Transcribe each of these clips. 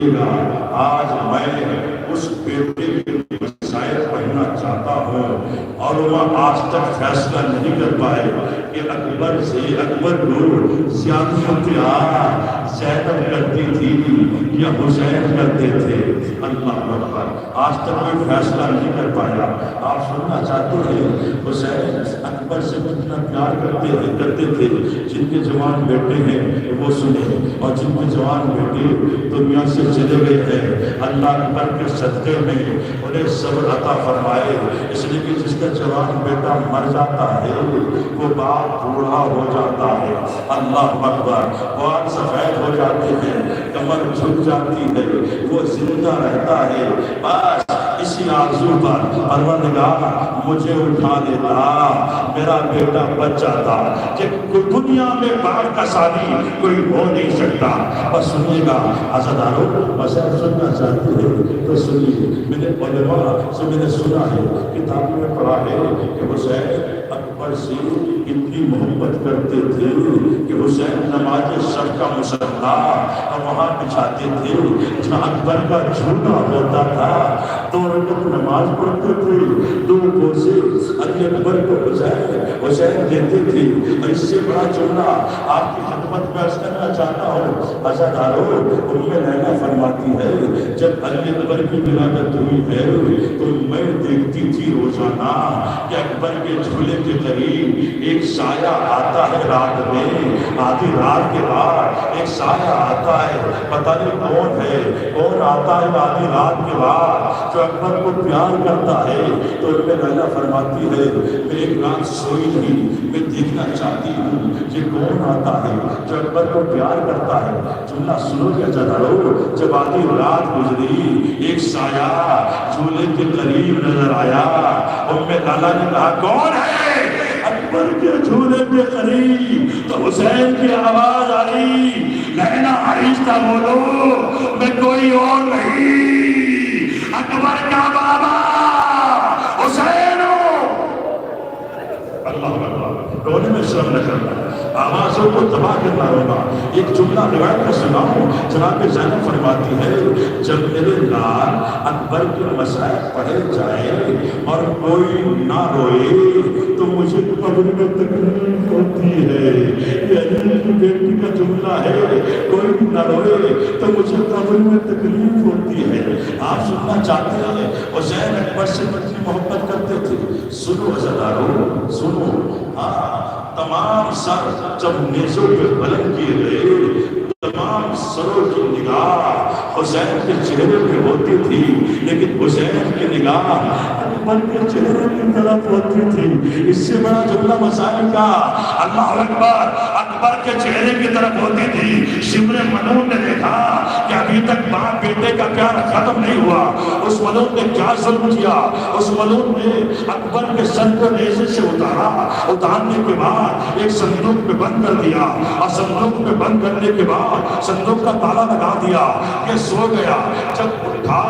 آج میں اس بیٹے کے مسائل پڑھنا چاہتا ہوں اور وہ آج تک فیصلہ نہیں کر پائے کہ اکبر سے اکبر لوگ زینب کرتی تھی یا حسین کرتے تھے. اللہ اکبر. آج تک کوئی فیصلہ نہیں کر پایا. آپ سننا چاہتے ہیں حسین اکبر سے کتنا پیار کرتے تھے. جن کے جوان بیٹے ہیں وہ سنیں اور جن کے جوان بیٹے دنیا سے چلے گئے ہیں اللہ اکبر کے صدقے میں انہیں صبر عطا فرمائے. اس لیے کہ جس کا جوان بیٹا مر جاتا ہے وہ باپ بوڑھا ہو جاتا ہے. اللہ اکبر. بال سفید ہو جاتے ہیں, کمر جھک جاتی ہے, وہ زندہ رہتا ہے. بس اسی آرزو پر پروردگار مجھے اٹھا دیتا, میرا بیٹا بچ جاتا. کہ دنیا میں باپ کا ثانی کوئی ہو نہیں سکتا. بس سنیے گا عزادارو, بس آپ سننا چاہتے ہیں تو سنیے. میں نے علماء سے میں نے سنا ہے, کتابوں میں پڑھا ہے کہ حسین اکبر سے اتنی محبت کرتے تھے کہ حسین نماز شب کا مصلی اور وہاں بچھاتے تھے جہاں اکبر کا جھوٹا ہوتا تھا. 2 رکعت نماز پڑھتے تھے, 2 کوسے علی اکبر کو حسین دیتے تھے. اور اس سے بڑا جملہ آپ کی خدمت میں عرض کرنا چاہتا ہوں. عزادارو, ام لیلا فرماتی ہے جب علی اکبر کی ولادت ہوئی ہے تو میں دیکھتی تھی روزانہ کہ اکبر کے جھولے کے قریب ایک سایہ آتا ہے رات میں, آدھی رات کے بعد ایک سایہ آتا ہے, پتہ نہیں کون ہے, کون آتا ہے آدھی رات کے بعد جو اکبر کو پیار کرتا ہے. تو میں لیلا فرماتی ہے میں ایک رات سوئی نہیں, میں دیکھنا چاہتی ہوں کہ کون آتا ہے جو اکبر کو پیار کرتا ہے. جملہ سنو کیا عزادارو, جب آدھی رات گزری ایک سایہ جھولے کے قریب نظر آیا. ام لیلا نے کہا کون ہے اکبر کے جھولے کے قریب؟ تو حسین کی آواز آئی, لیلا آہستہ بولو, میں کوئی اور نہیں, اکبر کا بابا حسین ہوں. اللہ اللہ, کونے میں شرم نہ کرنا, آوازوں کو تباہ کرنا ہوگا. ایک جملہ روایت میں سناؤں. جناب زینب فرماتی ہے جب میرے لال اکبر کے مسائل پڑھے جائے اور کوئی نہ روئے تو مجھے قبر میں تکلیف ہوتی ہے. یہ بیٹی کا جملہ ہے, کوئی نہ روئے تو مجھے قبر میں تکلیف ہوتی ہے. آپ سننا چاہتے ہیں حسین اکبر سے کتنی محبت کرتے تھے. سنو عزادارو سنو. تمام سر جب نیزوں پہ بلند کیے گئے تمام سروں کی نگاہ حسین کے چہرے پہ ہوتی تھی, لیکن حسین کی نگاہ اکبر کے چہرے کی طرف ہوتی تھی. اس سے بڑا جملہ مسائل کا اللہ اکبر اکبر کے چہرے کی طرف ہوتی تھی. شمر منون نے دیکھا کہ ابھی تک باپ بیٹے کا پیار ختم نہیں ہوا. اس منون نے کیا ظلم کیا, اس منون نے اکبر کے سر کو نیزے سے اتارا, اتارنے کے بعد ایک صندوق میں بند کر دیا, اور صندوق میں بند کرنے کے بعد صندوق کا تالا لگا دیا. یہ سو گیا. جب اٹھا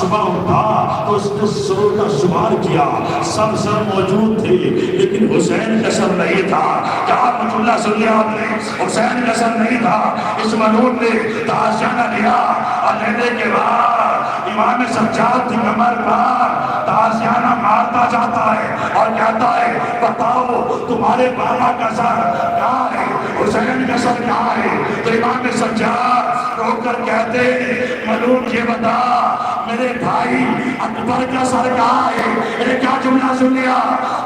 صبح اٹھا تو اس نے سر کا شمار کیا, سب سر موجود تھے لیکن حسین کا سر نہیں تھا. کیا رحمۃ اللہ صلی اللہ علیہ وسلم حسین کا سر نہیں تھا. اس منون نے تازیانہ لیا اور لینے کے بعد امام سجاد کی کمر پر تازیانہ مارتا جاتا ہے اور کہتا ہے بتاؤ تمہارے بابا کا سر کہاں ہے, حسین کا سر کہاں ہے؟ تو امام سجاد رو کر کہتے منون یہ بتا میرے بھائی اکبر کا سر کہاں ہے؟ میرے کیا جملہ سن لیا,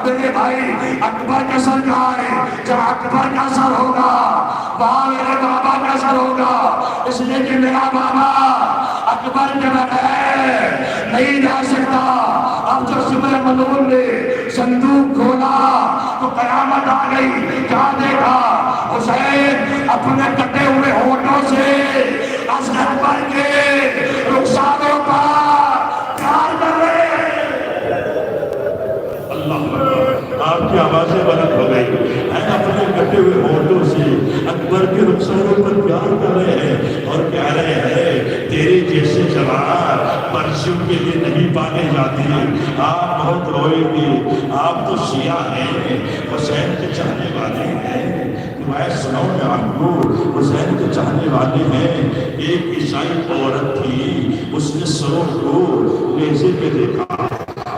میرے بھائی اکبر کا سر کہاں ہے؟ جب اکبر کا سر ہوگا وہاں میرے بابا کا سر ہوگا. اس لیے کہ میرا بابا اکبر کے بغیر نہیں جا سکتا. اب جو شمر منون نے صندوق کھولا تو قیامت آ گئی. کیا دیکھا حسین اپنے کٹے ہوئے ہونٹوں سے اصغر پر کے رخساروں پر پیار کر رہے ہیں. اللہ آپ کی آوازیں بلند ہو گئی. اپنے کٹے ہوئے ہونٹوں سے اکبر کے رخساروں پر پیار کر رہے ہیں اور کہہ رہے ہیں تیرے جیسے جوان پرچیوں کے لیے نہیں پانے جاتے، آپ بہت روئیں گے، آپ تو شیعہ ہیں، حسین کے چاہنے والے ہیں۔ میں سنو میں آپ کو، حسین کے چاہنے والے ہیں۔ ایک عیسائی عورت تھی، اس نے سروں کو نیزے پہ دیکھا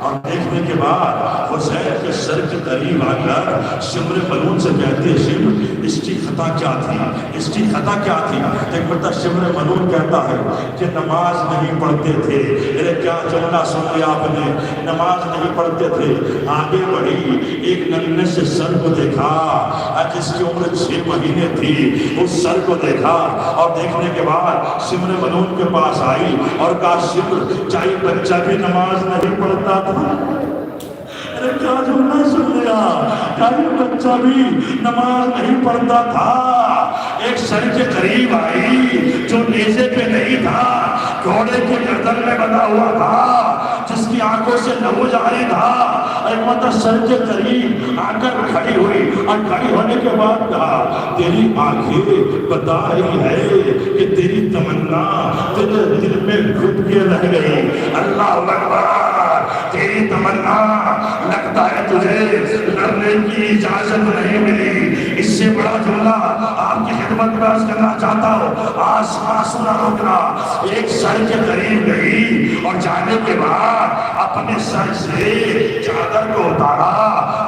اور دیکھنے کے بعد حسین کے سر کے قریب آ کر شمر ملون سے کہتے، شمر اس کی خطا کیا تھی، اس کی خطا کیا تھی؟ ایک مرتبہ شمر ملون کہتا ہے کہ نماز نہیں پڑھتے تھے۔ ارے کیا جملہ سن لیا آپ نے، نماز نہیں پڑھتے تھے۔ آگے بڑھی، ایک ننھے سے سر کو دیکھا جس کی عمر 6 مہینے تھی، اس سر کو دیکھا اور دیکھنے کے بعد شمر ملون کے پاس آئی اور کہا، شمر چاہے بچہ بھی نماز نہیں پڑھتا تھا۔ ارے کیا جملہ سن لیا، چاہے بچہ بھی نماز نہیں پڑھتا تھا۔ ایک سر کے قریب آئی جو نیزے پہ نہیں تھا، گھوڑے کی گردن میں بندھا ہوا تھا، جس کی آنکھوں سے لہو جاری تھا۔ ایک مرتبہ سر کے قریب آ کر کھڑی ہوئی اور کھڑی ہونے کے بعد کہا، تیری آنکھیں بتا رہی ہے کہ تیری تمنا تیرے دل میں گھٹ کے رہ گئی۔ اللہ اکبر، تیری تمنا لگتا ہے تجھے لڑنے کی اجازت نہیں ملی۔ اس سے بڑا جملہ آپ کی خدمت میں عرض کرنا چاہتا ہوں، آسمان سنا روکنا۔ ایک سر کے قریب گئی اور جانے کے بعد اپنے سر سے چادر کو اتارا،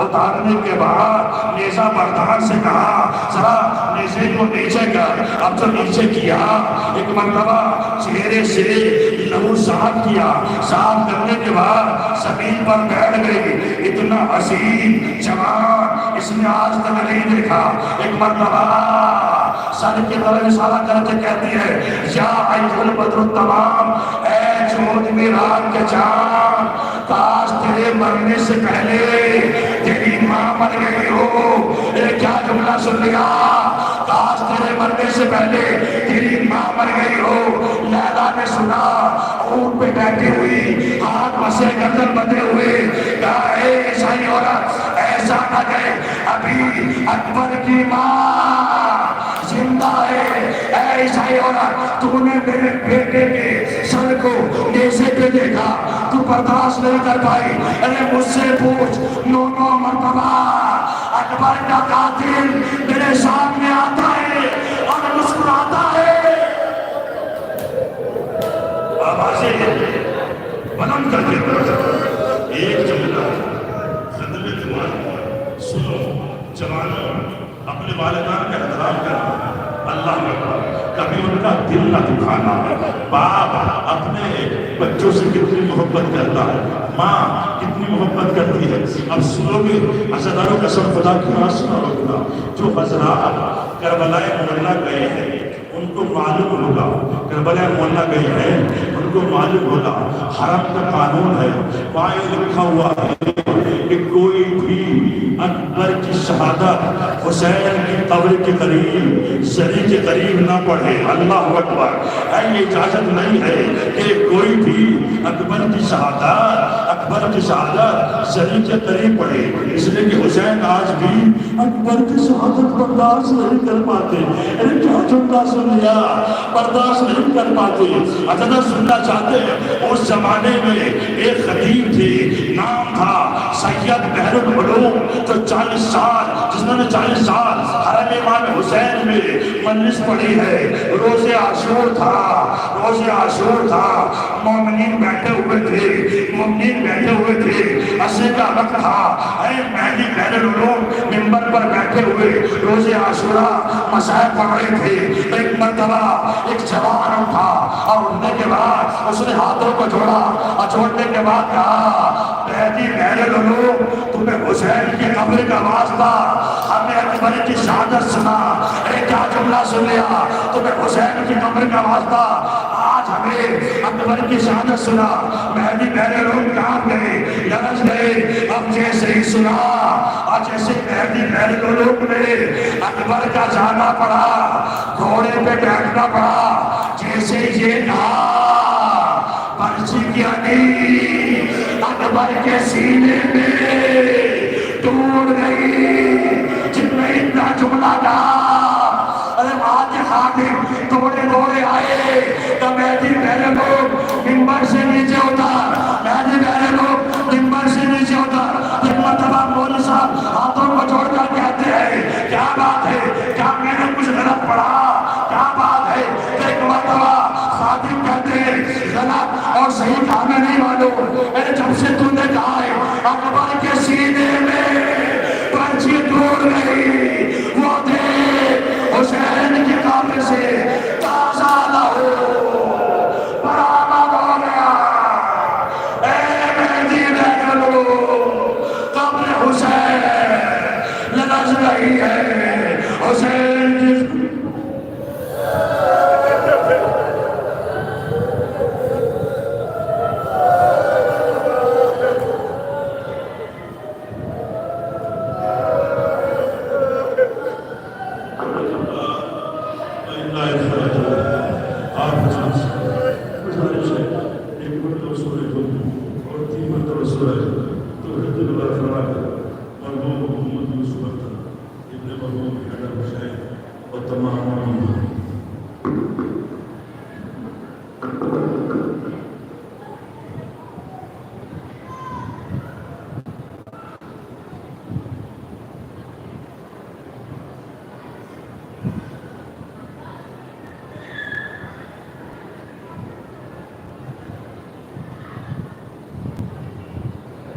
اتارنے کے بعد نیزہ بردار سے کہا، ذرا نیزے کو نیچے کر۔ اب جو نیچے کیا، ایک مرتبہ چہرے سے لہو صاف کیا، صاف کرنے کے بعد زمین پر بیٹھ گئی۔ اتنا عظیم جوان اس نے آج تک نہیں دیکھا۔ ایک مرتبہ سر کی طرف اشارہ کرتے کہتی ہے، یا ایھا البدر التمام، اے چود میں رات کے چاند، کاش تیرے مرنے سے پہلے تیری ماں مر گئی ہو۔ کیا جملہ سن لیا، کاش تیرے مرنے سے پہلے تیری ماں مر گئی ہو۔ لیلا نے سنا، اونٹ پہ بیٹھی ہوئی، ہاتھ مسے گردن بندھے ہوئے، کہا، اے عیسائی عورت، ایسا نہ کہے ابھی اکبر کی ماں زندہ ہے۔ اے عیسائی عورت، تو نے میرے بیٹے کے سر کو نیزے پہ دیکھا، تو برداشت نہیں کر پائی۔ ارے مجھ سے پوچھ، 9 مرتبہ اکبر کا قاتل میرے سامنے آتا ہے اور مسکراتا ہے۔ آوازیں بلند کر کے ایک جملہ خدمت جوان سنو، جوانوں اپنے والدین کا احترام کرنا، اللہ اکبر، کبھی ان کا دل نہ دکھانا۔ باپ اپنے بچوں سے کتنی محبت کرتا ہے، ماں کتنی محبت کرتی ہے۔ اب سنو گے حضرات کا سب خدا کی بات سنا ہوگا، جو حضرات کربلا مولا گئے ہیں ان کو معلوم ہوگا، کربلا مولا گئے ہیں ان کو معلوم ہوگا، حرم کا قانون ہے، وہاں لکھا ہوا ہے کہ کوئی بھی اکبر کی شہادت حسین کی قبر کے قریب، زری کے قریب نہ پڑھے۔ اللہ اکبر، یہ اجازت نہیں ہے کہ کوئی بھی اکبر کی شہادت زری کے قریب پڑھے، اس لیے کہ حسین آج بھی اکبر کی شہادت برداشت نہیں کر پاتے۔ کیا جملہ سن لیا، برداشت نہیں کر پاتے۔ اجازت سننا چاہتے ہیں، اس زمانے میں ایک خطیب تھی، نام تھا سید بحر العلوم، جو 40 سال، جس نے 40 سال حرم امام حسین میں مجلس پڑھی ہے۔ روز عاشور تھا، مومنین بیٹھے ہوئے تھے، عصر کا وقت تھا، مہدی بحر العلوم منبر پر بیٹھے ہوئے روز عاشورہ مسائل پڑھ رہے تھے۔ ایک مرتبہ ایک جوان اٹھا اور اٹھنے کے بعد اس نے ہاتھوں کو جوڑا اور جوڑنے کے بعد کہا، مہدی بحر العلوم، تمہیں حسین کی قبر کا واسطہ، ہمیں اکبر کی شہادت سنا۔ کیا جملہ سن لیا، تمہیں حسین کی قبر کا واسطہ، آج ہمیں اکبر کی شہادت سنا۔ مہدی بحر العلوم کہاں گئے، لرز گئے۔ اب جیسے ہی سنا اور جیسے مہدی بحر العلوم نے اکبر کا جانا پڑا، گھوڑے پہ بیٹھنا پڑا، جیسے یہ کہا، پرچی کی علی اکبر کے سینے میں ٹوٹ گئی۔ جن میں اتنا جملہ کہا، ارے آج حاکم دوڑے آئے، تو مہدی بحر العلوم منبر سے نیچے غلط اور صحیح کہانا نہیں معلوم، جب سے تم نے کہا ہے اکبر کے سینے میں پرچی ٹوٹ گئی،